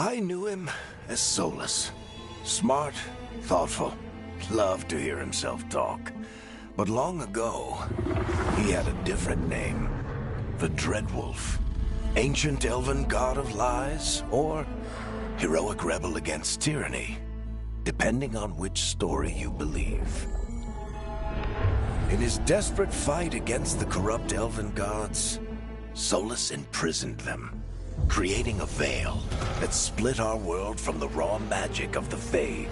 I knew him as Solus. Smart, thoughtful, loved to hear himself talk. But long ago, he had a different name. The Dreadwolf. Ancient elven god of lies, or heroic rebel against tyranny, depending on which story you believe. In his desperate fight against the corrupt elven gods, Solus imprisoned them, creating a veil that split our world from the raw magic of the Fade.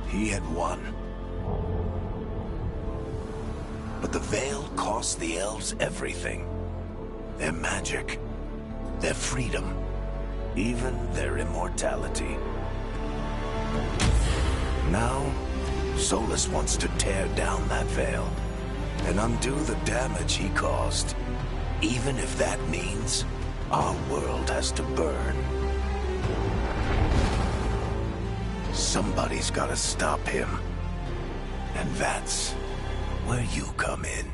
He had won. But the veil cost the elves everything. Their magic, their freedom, even their immortality. Now, Solus wants to tear down that veil and undo the damage he caused, even if that means our world has to burn. Somebody's gotta stop him, and that's where you come in.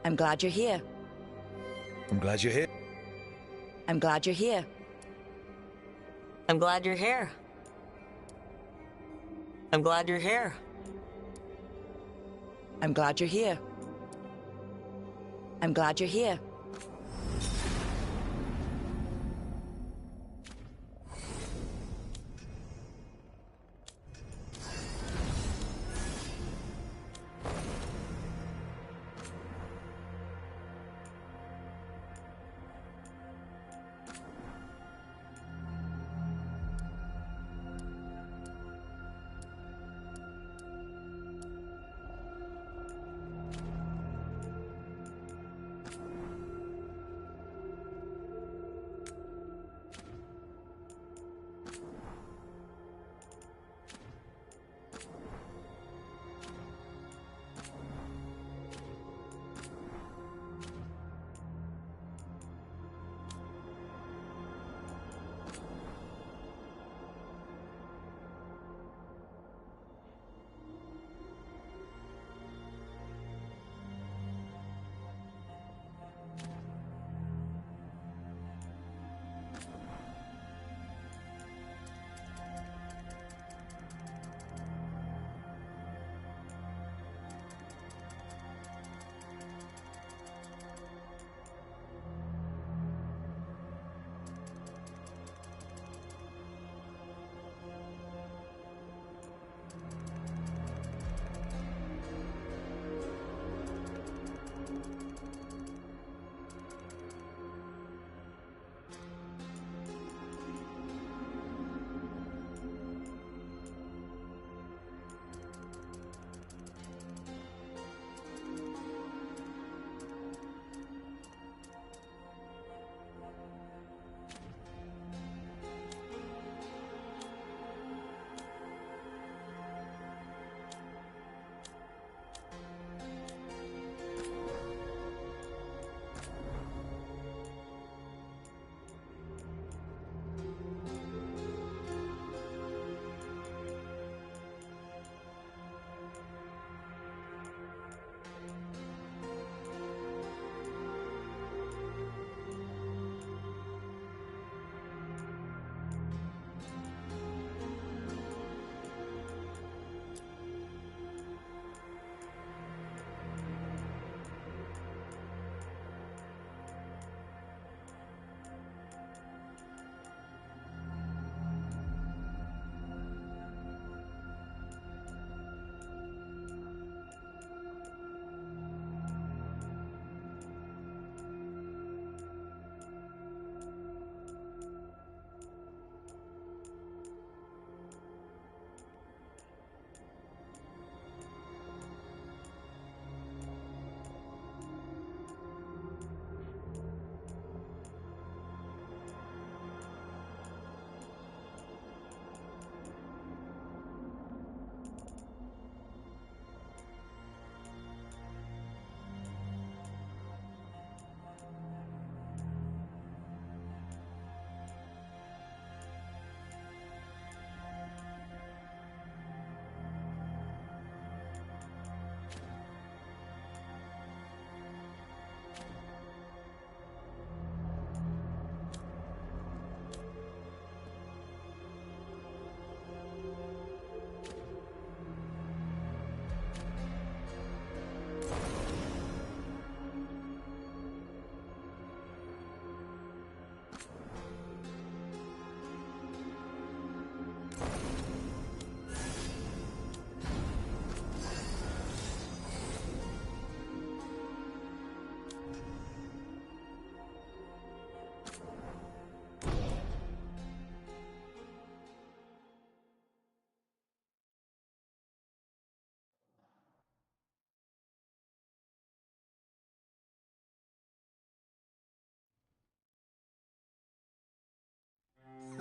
I'm glad you're here. I'm glad you're here. I'm glad you're here. I'm glad you're here. I'm glad you're here. I'm glad you're here. I'm glad you're here.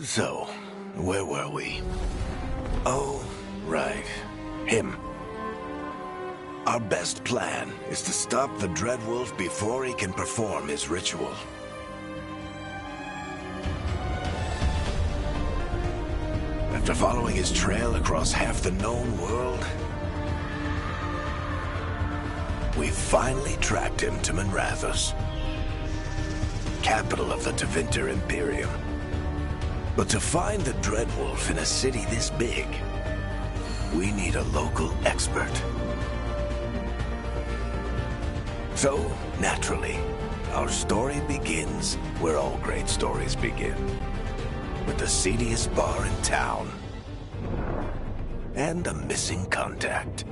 So, where were we? Oh, right. Him. Our best plan is to stop the Dreadwolf before he can perform his ritual. After following his trail across half the known world, we finally tracked him to Minrathous, capital of the Tevinter Imperium. But to find the Dreadwolf in a city this big, we need a local expert. So, naturally, our story begins where all great stories begin. With the seediest bar in town. And a missing contact.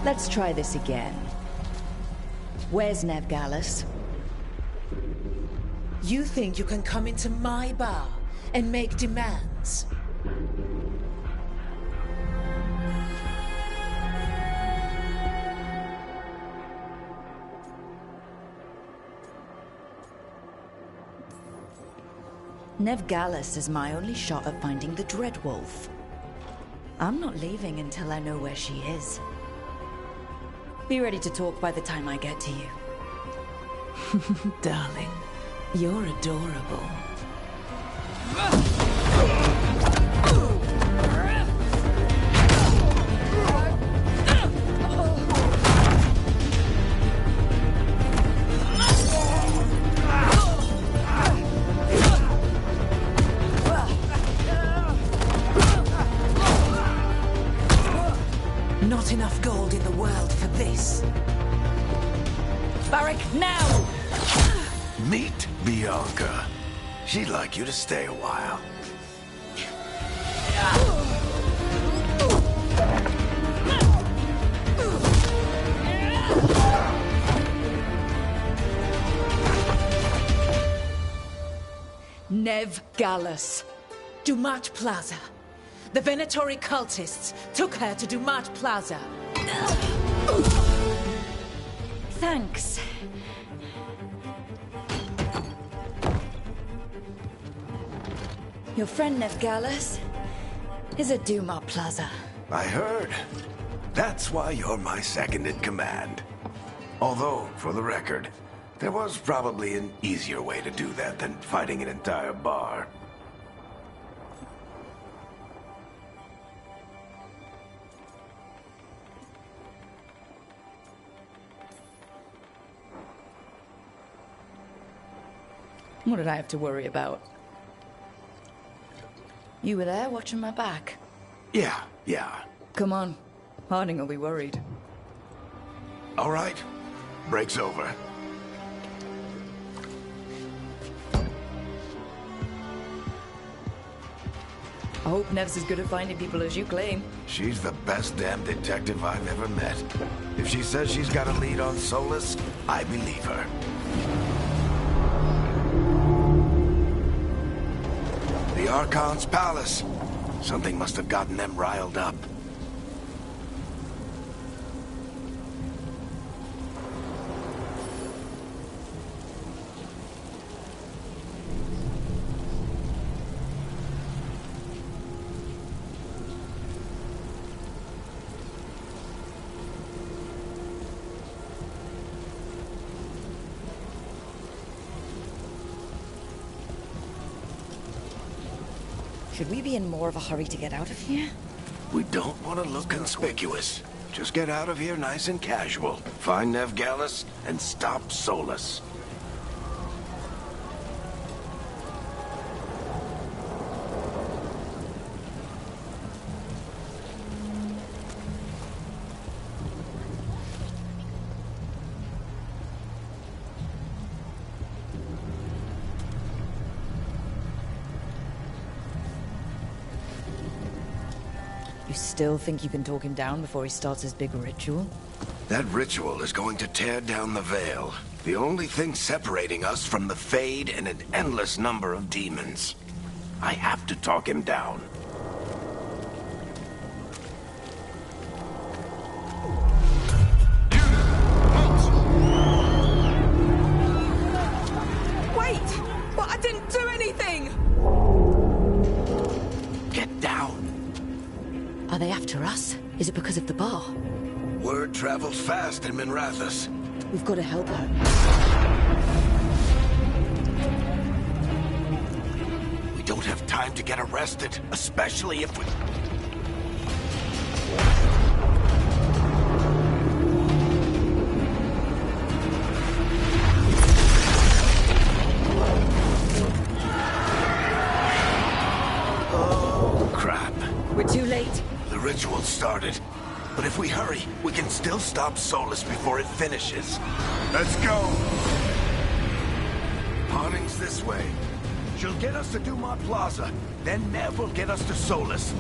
Let's try this again. Where's Veilguard? You think you can come into my bar and make demands? Veilguard is my only shot at finding the Dreadwolf. I'm not leaving until I know where she is. Be ready to talk by the time I get to you. Darling, you're adorable. Not enough gold in the world for this. Barrack, now! Meet Bianca. She'd like you to stay a while. Veilguard. Dumat Plaza. The Venatori cultists took her to Dumat Plaza. Thanks. Your friend Veilguard is at Dumat Plaza. I heard. That's why you're my second in command. Although, for the record, there was probably an easier way to do that than fighting an entire bar. What did I have to worry about? You were there watching my back. Yeah. Come on. Harding will be worried. All right. Break's over. I hope Nev's as good at finding people as you claim. She's the best damn detective I've ever met. If she says she's got a lead on Solus, I believe her. The Archon's palace. Something must have gotten them riled up. Should we be in more of a hurry to get out of here? We don't want to look conspicuous. Just get out of here nice and casual. Find Veilguard and stop Solus. You still think you can talk him down before he starts his big ritual? That ritual is going to tear down the Veil. The only thing separating us from the Fade and an endless number of demons. I have to talk him down. Are they after us? Is it because of the bar? Word travels fast in Minrathous. We've got to help her. We don't have time to get arrested, especially if we... Oh, crap. We're too late. The ritual started. But if we hurry, we can still stop Solus before it finishes. Let's go! Harding's this way. She'll get us to Dumont Plaza. Then Nev will get us to Solus.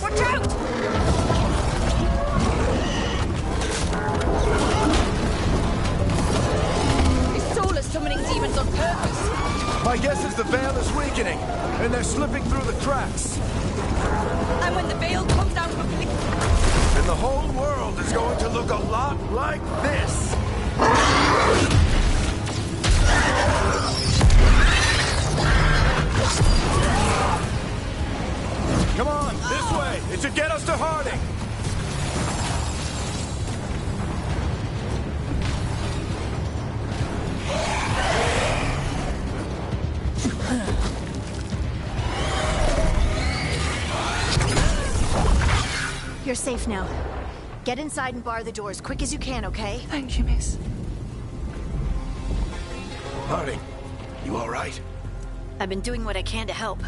Watch out! Is Solus summoning demons on purpose? My guess is the veil is weakening, and they're slipping through the cracks. And when the veil comes down completely... And the whole world is going to look a lot like this. Come on, this way! It should get us to Harding! You're safe now. Get inside and bar the doors quick as you can, okay? Thank you, miss. Harding, you all right? I've been doing what I can to help.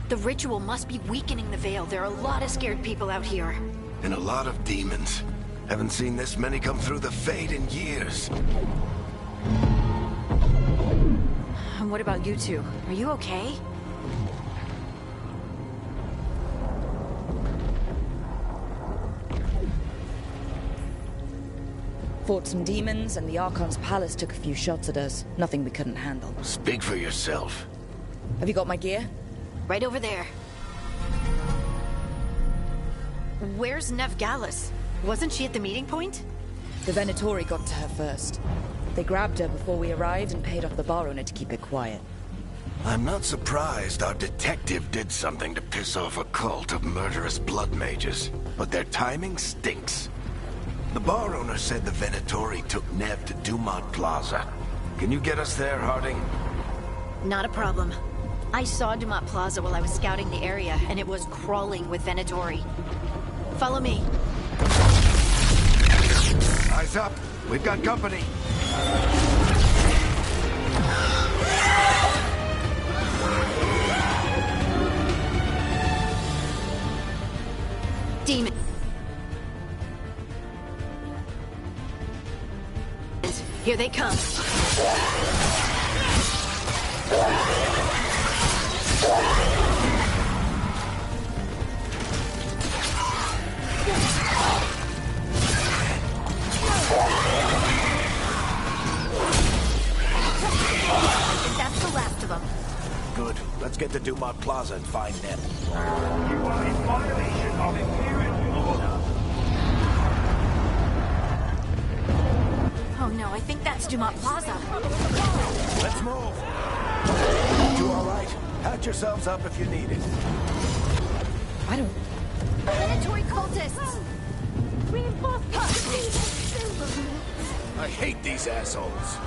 The ritual must be weakening the veil. There are a lot of scared people out here. And a lot of demons. Haven't seen this many come through the Fade in years. And what about you two? Are you okay? Fought some demons, and the Archon's palace took a few shots at us. Nothing we couldn't handle. Speak for yourself. Have you got my gear? Right over there. Where's Nev Gallus? Wasn't she at the meeting point? The Venatori got to her first. They grabbed her before we arrived and paid off the bar owner to keep it quiet. I'm not surprised our detective did something to piss off a cult of murderous blood mages, but their timing stinks. The bar owner said the Venatori took Nev to Dumont Plaza. Can you get us there, Harding? Not a problem. I saw Dumont Plaza while I was scouting the area, and it was crawling with Venatori. Follow me. Eyes up. We've got company. Demon. Here they come. That's the last of them. Good. Let's get to Dumont Plaza and find Nev. You are in violation of Imperial order. Oh no, I think that's Dumont Plaza. Let's move. You all right? Patch yourselves up if you need it. I don't... Venatori cultists! I hate these assholes.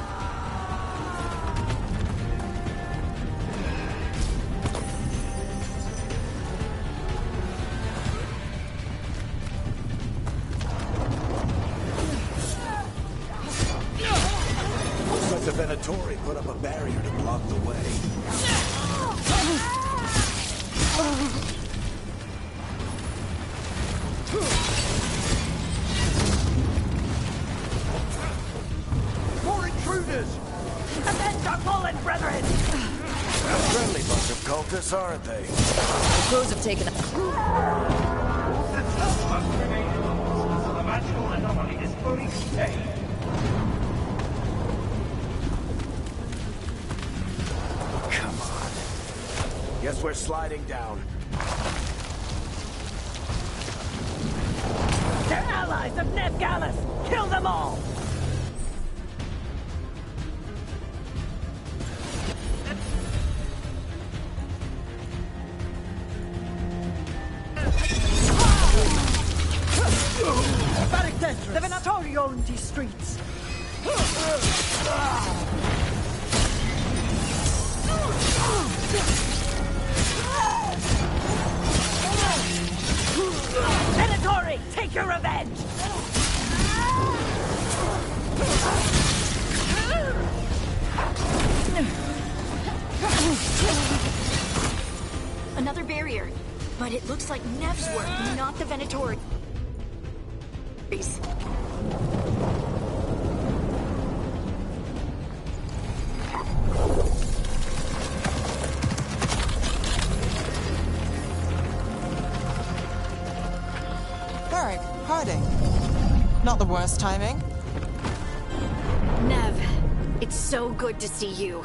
Looks like the Venatori put up a barrier to block the way. More intruders! Avenge our fallen brethren! A friendly bunch of cultists, aren't they? The crows have taken up. All citizens must remain indoors until the magical anomaly is fully contained. Come on. Guess we're sliding down. They're allies of Veilguard! Kill them all! The Venatori own these streets. Venatori, take your revenge! Another barrier. But it looks like Nev's work, not the Venatori. Varric, hiding. Not the worst timing. Nev, it's so good to see you.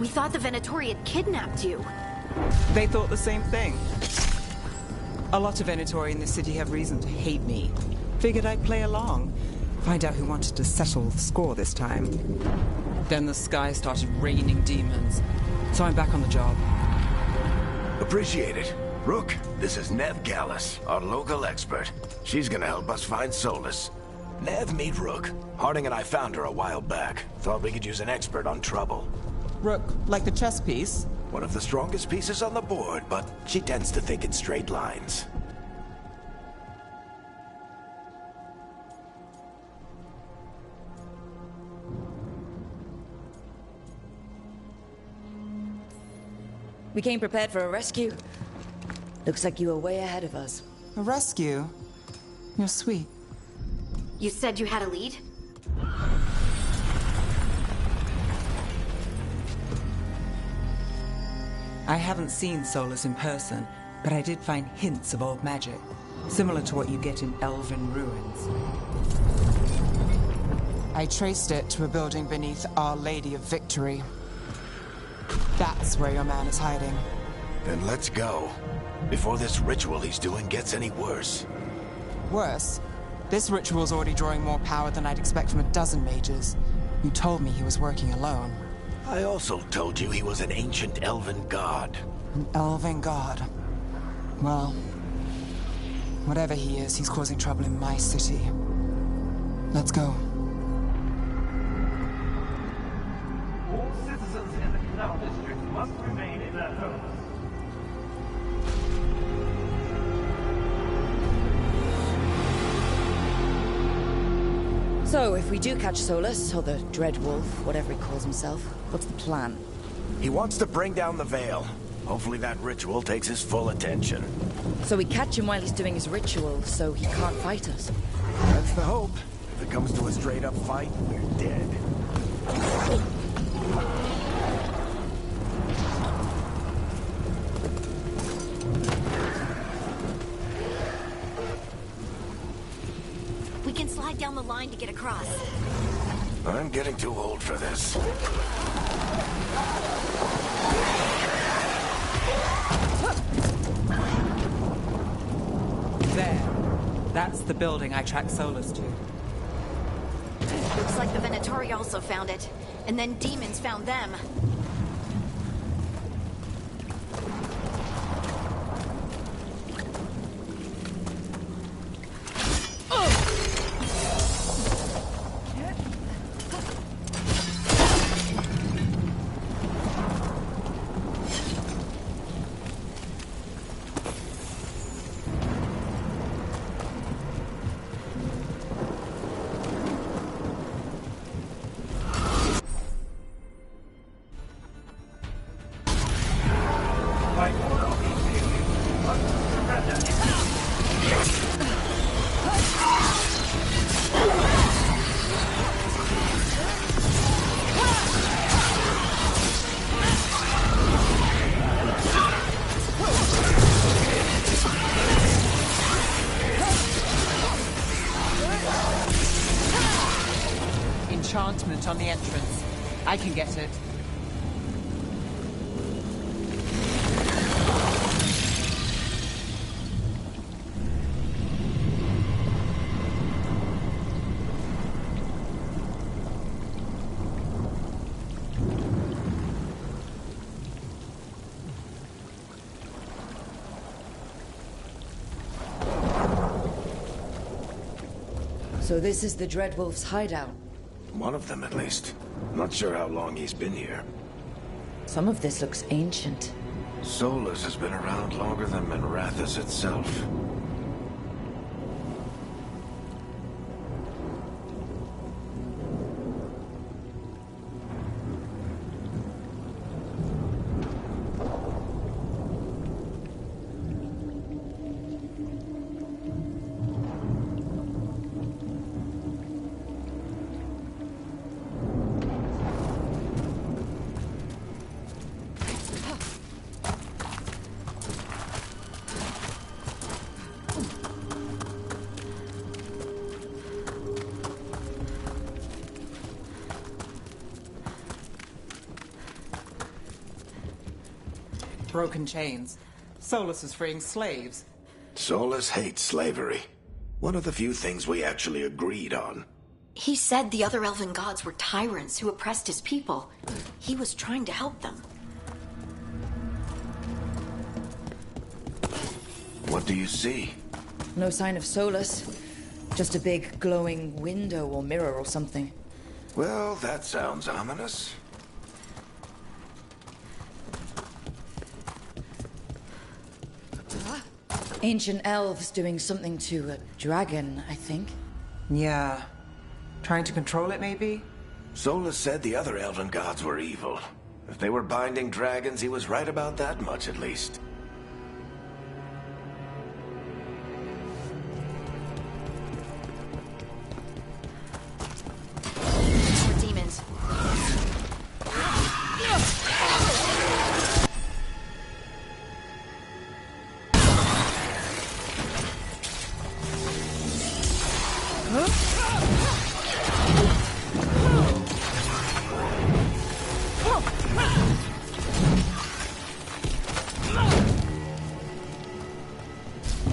We thought the Venatori had kidnapped you. They thought the same thing. A lot of Venatori in this city have reason to hate me. Figured I'd play along. Find out who wanted to settle the score this time. Then the sky started raining demons. So I'm back on the job. Appreciate it. Rook, this is Veilguard, our local expert. She's gonna help us find Solus. Nev, meet Rook. Harding and I found her a while back. Thought we could use an expert on trouble. Rook, like the chess piece? One of the strongest pieces on the board, but she tends to think in straight lines. We came prepared for a rescue. Looks like you were way ahead of us. A rescue? You're sweet. You said you had a lead? I haven't seen Solus in person, but I did find hints of old magic, similar to what you get in elven ruins. I traced it to a building beneath Our Lady of Victory. That's where your man is hiding. Then let's go. Before this ritual he's doing gets any worse. Worse, this ritual's already drawing more power than I'd expect from a dozen mages. You told me he was working alone. I also told you he was an ancient elven god. An elven god. Well, whatever he is, he's causing trouble in my city. Let's go. All citizens in the Canal District must remain in their homes. So, if we do catch Solus, or the Dread Wolf, whatever he calls himself, what's the plan? He wants to bring down the Veil. Hopefully that ritual takes his full attention. So we catch him while he's doing his ritual, so he can't fight us. That's the hope. If it comes to a straight-up fight, we're dead. We can slide down the line to get across. I'm getting too old for this. There. That's the building I tracked Solus to. Looks like the Venatori also found it. And then demons found them. enchantment on the entrance. I can get it. So this is the Dreadwolf's hideout. One of them, at least. Not sure how long he's been here. Some of this looks ancient. Solus has been around longer than Minrathous itself. Broken chains. Solus is freeing slaves. Solus hates slavery. One of the few things we actually agreed on. He said the other elven gods were tyrants who oppressed his people. He was trying to help them. What do you see? No sign of Solus. Just a big glowing window or mirror or something. Well, that sounds ominous. Ancient elves doing something to a dragon, I think. Yeah. Trying to control it, maybe? Solus said the other elven gods were evil. If they were binding dragons, he was right about that much, at least. More demons.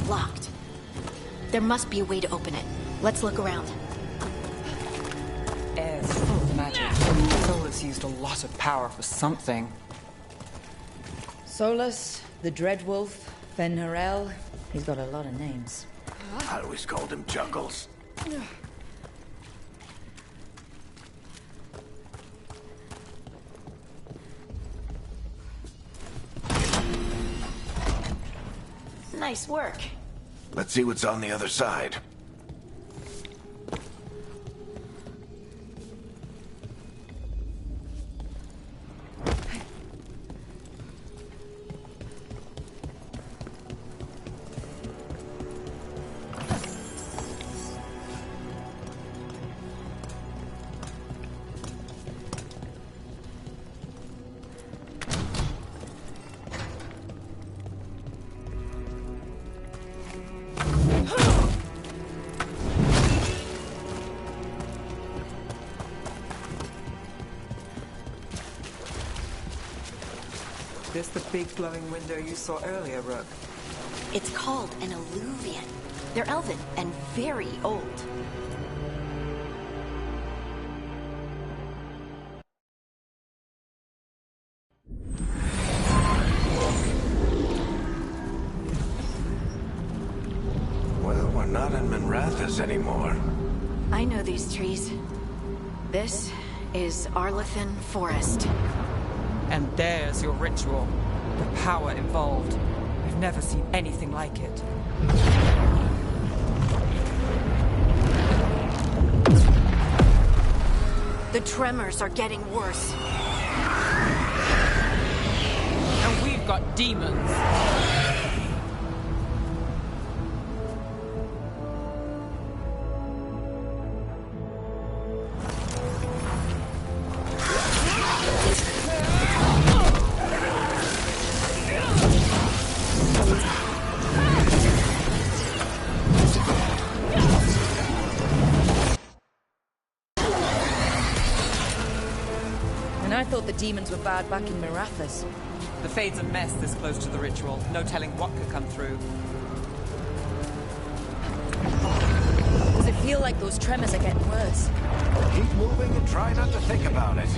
Locked. There must be a way to open it. Let's look around. Air's full of magic. Solus used a lot of power for something. Solus, the Dreadwolf, Fen'Harel. He's got a lot of names. I always called him Chuckles. Nice work. Let's see what's on the other side. This the big glowing window you saw earlier, Rook? It's called an alluvian. They're elven and very old. Well, we're not in Minrathous anymore. I know these trees. This is Arlethan Forest. And there's your ritual. The power involved. I've never seen anything like it. The tremors are getting worse. And we've got demons. And I thought the demons were bad back in Mirathas. The Fade's a mess this close to the ritual. No telling what could come through. Does it feel like those tremors are getting worse? Keep moving and try not to think about it.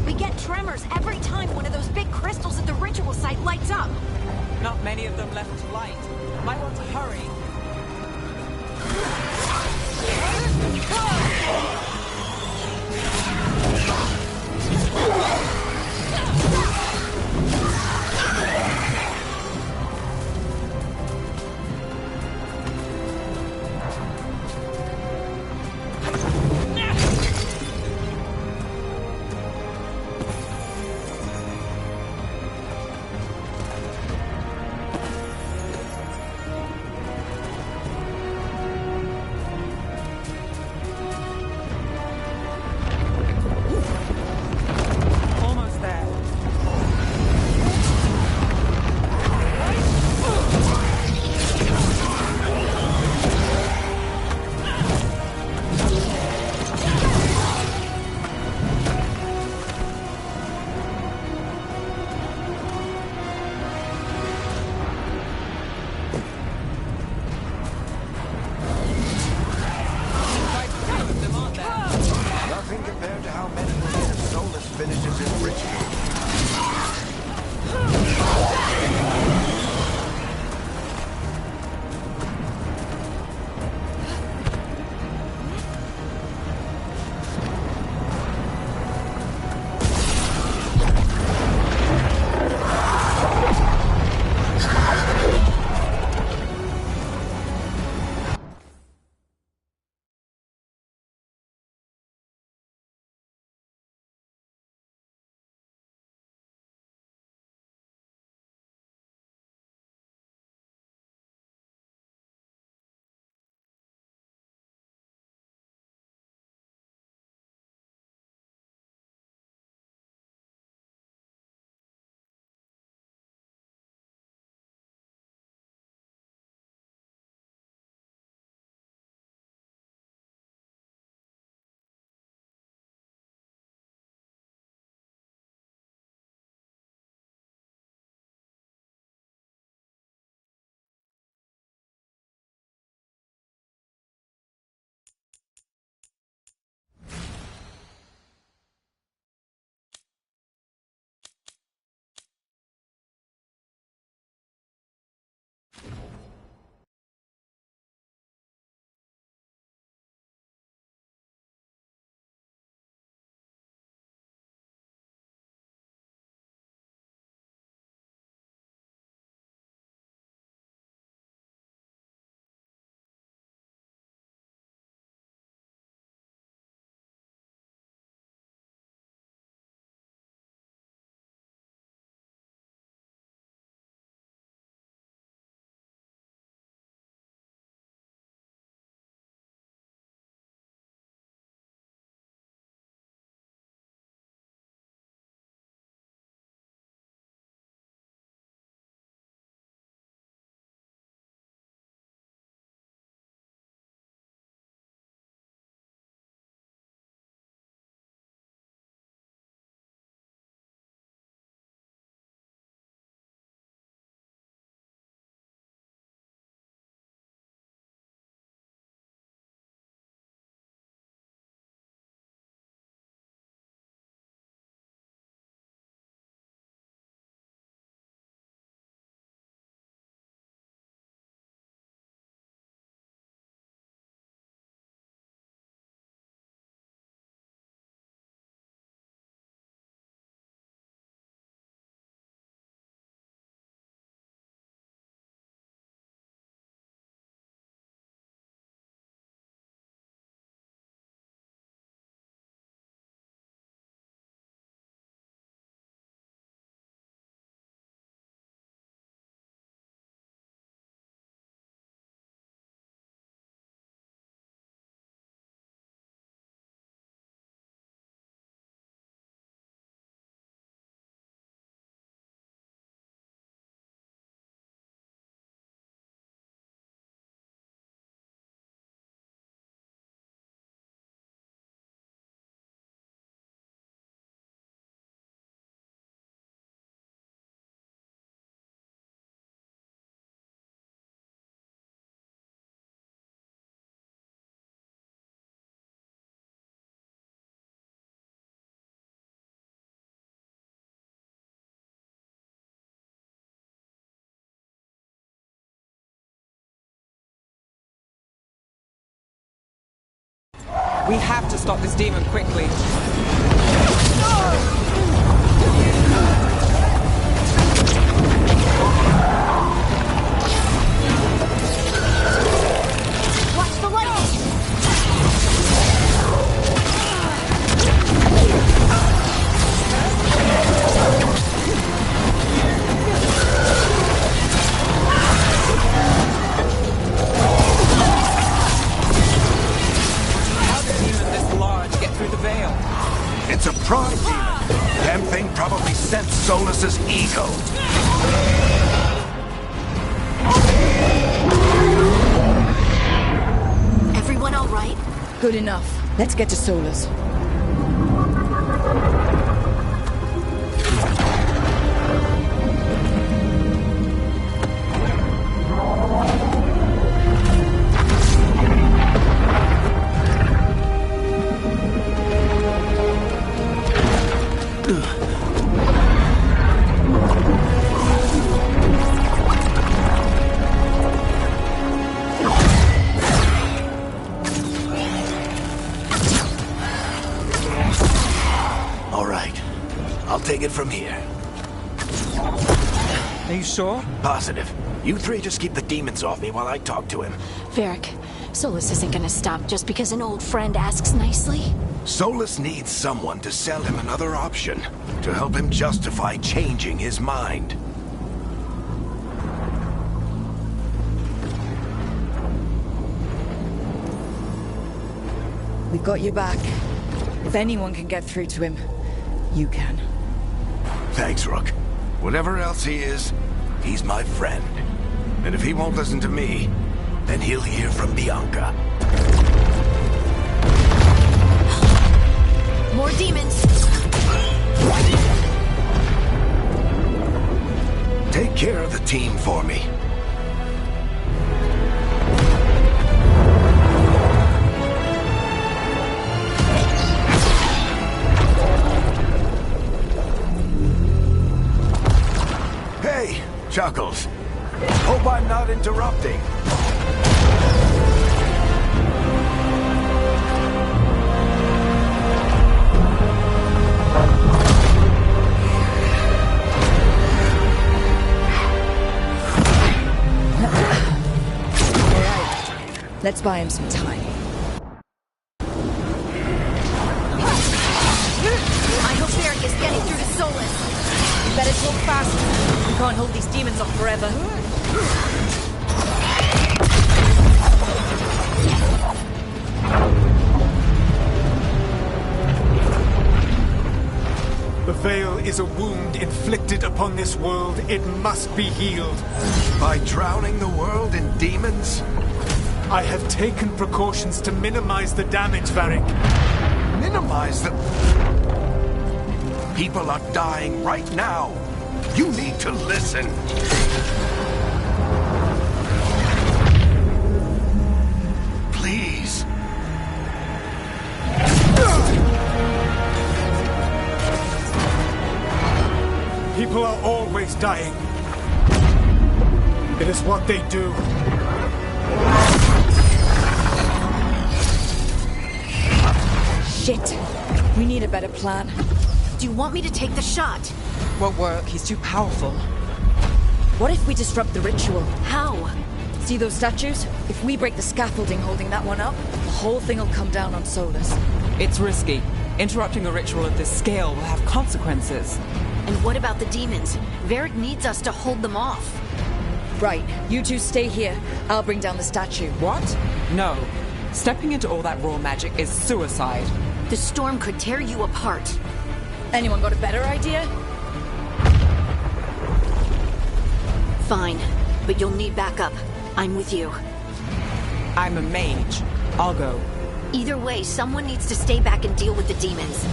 We get tremors every time one of those big crystals at the ritual site lights up. Not many of them left to light. Might want to hurry. We have to stop this demon quickly. Watch the light! How did a demon this large get through the veil? It's a pride demon. Damn thing probably sensed Solus's ego. Everyone all right? Good enough. Let's get to Solus. All right. I'll take it from here. Are you sure? Positive. You three just keep the demons off me while I talk to him. Varric, Solus isn't gonna stop just because an old friend asks nicely. Solus needs someone to sell him another option, to help him justify changing his mind. We got your back. If anyone can get through to him, you can. Thanks, Rook. Whatever else he is, he's my friend. And if he won't listen to me, then he'll hear from Bianca. More demons! Take care of the team for me. Hey, Chuckles. Hope I'm not interrupting. Let's buy him some time. I hope Varric is getting through to Solus. You better talk fast. We can't hold these demons off forever. The veil is a wound inflicted upon this world. It must be healed. By drowning the world in demons? I have taken precautions to minimize the damage, Varric. Minimize the... People are dying right now. You need to listen. Please. People are always dying. It is what they do. Shit. We need a better plan. Do you want me to take the shot? Won't work. He's too powerful. What if we disrupt the ritual? How? See those statues? If we break the scaffolding holding that one up, the whole thing will come down on Solus. It's risky. Interrupting a ritual of this scale will have consequences. And what about the demons? Varric needs us to hold them off. Right. You two stay here. I'll bring down the statue. What? No. Stepping into all that raw magic is suicide. The storm could tear you apart. Anyone got a better idea? Fine, but you'll need backup. I'm with you. I'm a mage. I'll go. Either way, someone needs to stay back and deal with the demons.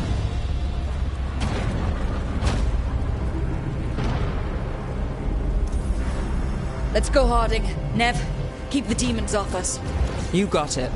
Let's go, Harding. Nev, keep the demons off us. You got it.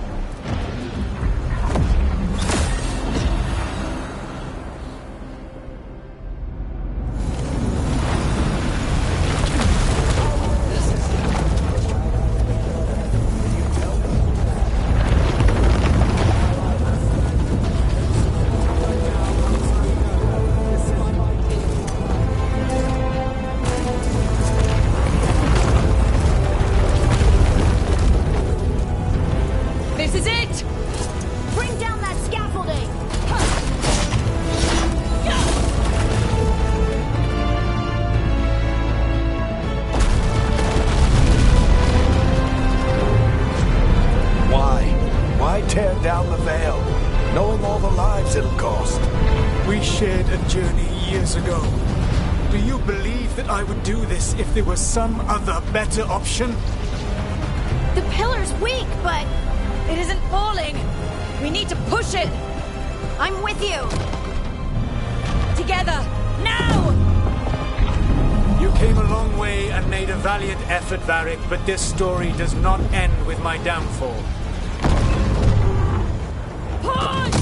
hell, knowing all the lives it'll cost. We shared a journey years ago. Do you believe that I would do this if there was some other better option? The pillar's weak, but It isn't falling! We need to push it! I'm with you! Together! Now! You came a long way and made a valiant effort, Varric, but this story does not end with my downfall. Push!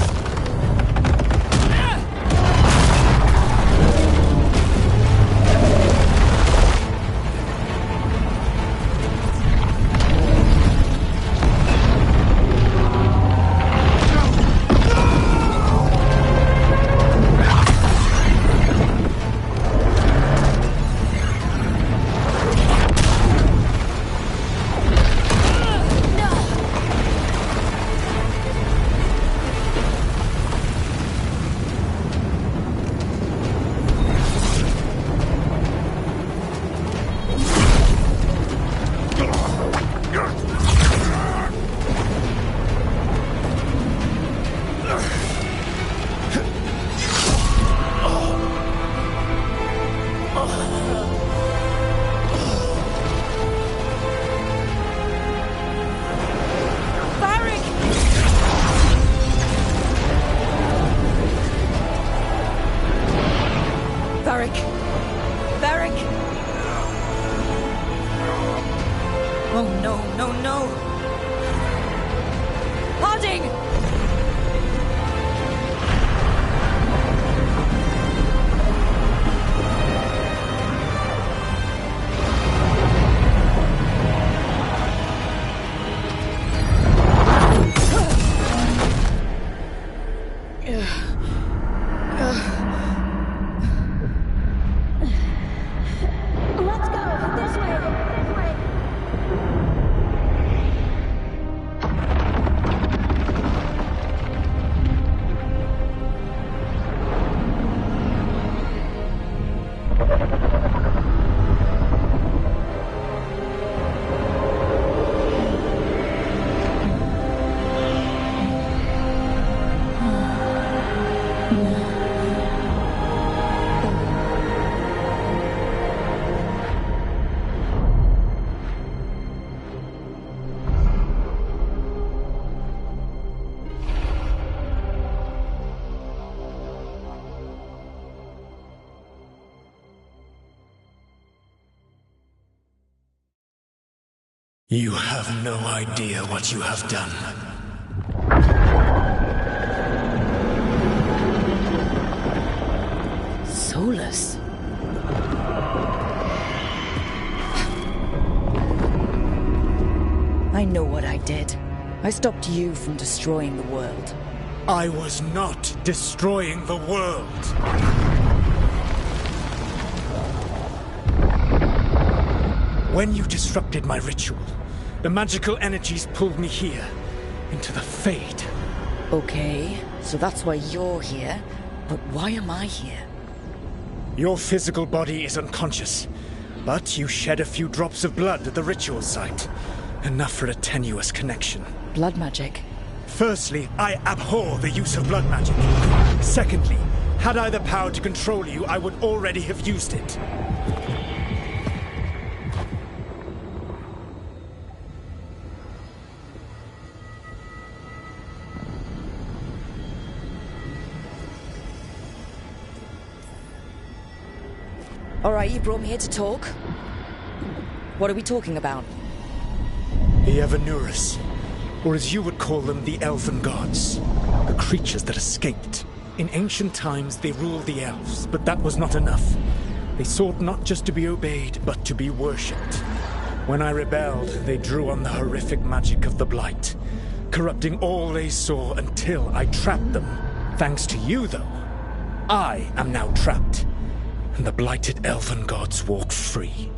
You have no idea what you have done. Solus? I know what I did. I stopped you from destroying the world. I was not destroying the world. When you disrupted my ritual, the magical energies pulled me here, into the Fade. Okay, so that's why you're here. But why am I here? Your physical body is unconscious, but you shed a few drops of blood at the ritual site. Enough for a tenuous connection. Blood magic? Firstly, I abhor the use of blood magic. Secondly, had I the power to control you, I would already have used it. Alright, you brought me here to talk. What are we talking about? The Evanurus, or as you would call them, the Elven Gods. The creatures that escaped. In ancient times, they ruled the elves, but that was not enough. They sought not just to be obeyed, but to be worshipped. When I rebelled, they drew on the horrific magic of the Blight, corrupting all they saw until I trapped them. Thanks to you, though, I am now trapped. And the blighted Elven Gods walk free.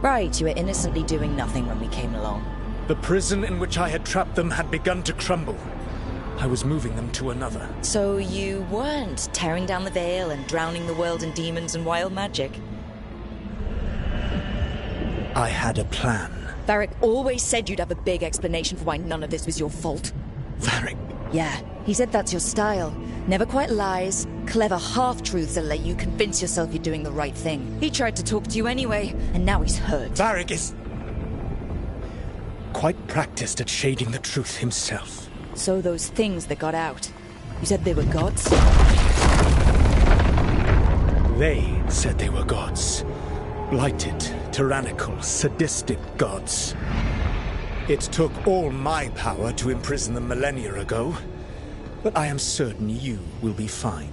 Right, you were innocently doing nothing when we came along. The prison in which I had trapped them had begun to crumble. I was moving them to another. So you weren't tearing down the veil and drowning the world in demons and wild magic? I had a plan. Varric always said you'd have a big explanation for why none of this was your fault. Varric? Yeah, he said that's your style. Never quite lies, clever half-truths that let you convince yourself you're doing the right thing. He tried to talk to you anyway, and now he's hurt. Varric is quite practiced at shading the truth himself. So those things that got out, you said they were gods? They said they were gods. Blighted, tyrannical, sadistic gods. It took all my power to imprison them millennia ago, but I am certain you will be fine.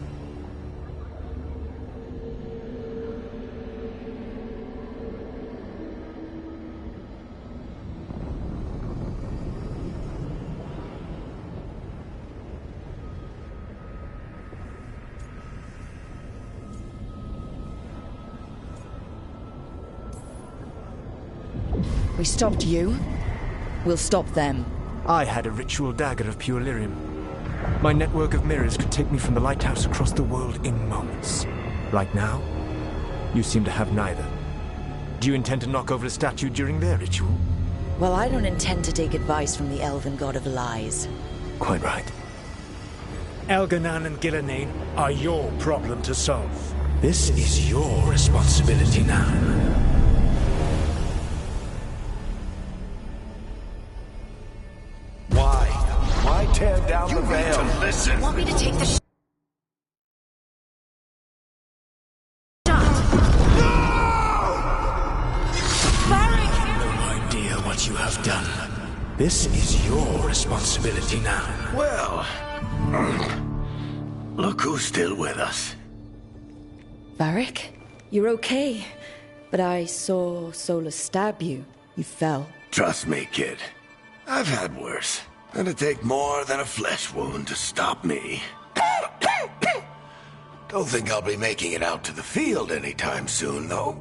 We stopped you. We'll stop them. I had a ritual dagger of pure lyrium. My network of mirrors could take me from the lighthouse across the world in moments. Right now, you seem to have neither. Do you intend to knock over a statue during their ritual? Well, I don't intend to take advice from the elven god of lies. Quite right. Elganan and Gillenane are your problem to solve. This is your responsibility now. Why tear down the veil? You Listen. want me to take the shot? No idea what you have done. This is your responsibility now. Well, look who's still with us. Varric, you're okay. But I saw Solus stab you. You fell. Trust me, kid. I've had worse. It'd take more than a flesh wound to stop me. Don't think I'll be making it out to the field anytime soon, though.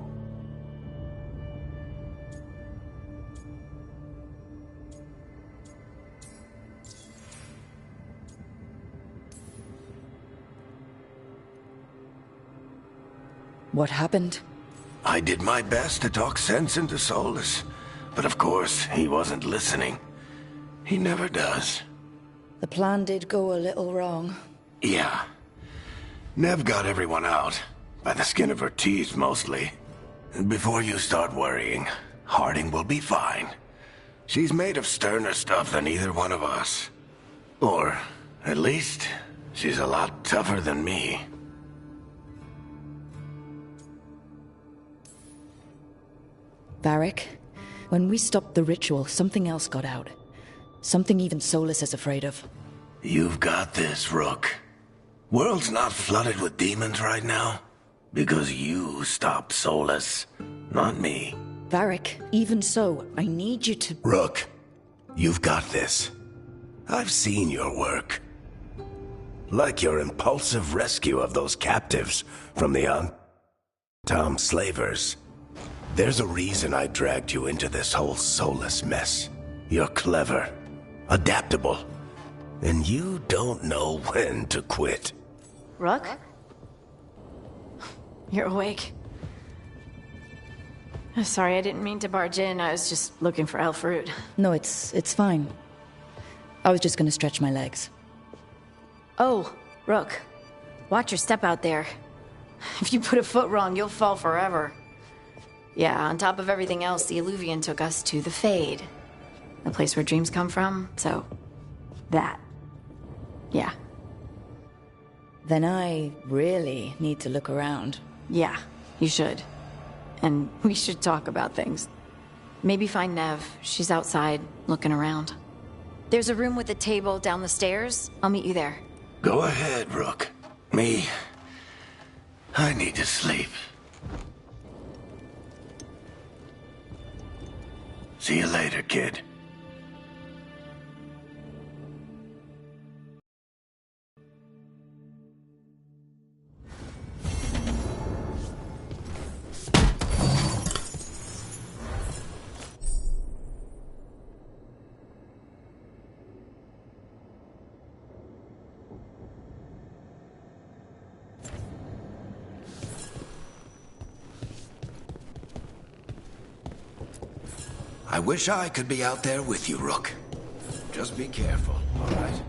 What happened? I did my best to talk sense into Solus, but of course, he wasn't listening. He never does. The plan did go a little wrong. Yeah. Nev got everyone out. By the skin of her teeth, mostly. And before you start worrying, Harding will be fine. She's made of sterner stuff than either one of us. Or, at least, she's a lot tougher than me. Varric, when we stopped the ritual, something else got out. Something even Solus is afraid of. You've got this, Rook. World's not flooded with demons right now. Because you stopped Solus, not me. Varric, even so, I need you to... Rook, you've got this. I've seen your work. Like your impulsive rescue of those captives from the Tom slavers. There's a reason I dragged you into this whole Solus mess. You're clever, adaptable, and you don't know when to quit. Rook? You're awake. Sorry, I didn't mean to barge in. I was just looking for elf fruit. No, it's fine. I was just gonna stretch my legs. Oh, Rook. Watch your step out there. If you put a foot wrong, you'll fall forever. Yeah, on top of everything else, the Illuvian took us to the Fade. The place where dreams come from, so... that. Yeah. Then I really need to look around. Yeah, you should. And we should talk about things. Maybe find Nev. She's outside, looking around. There's a room with a table down the stairs. I'll meet you there. Go ahead, Rook. I need to sleep. See you later, kid. I wish I could be out there with you, Rook. Just be careful, all right?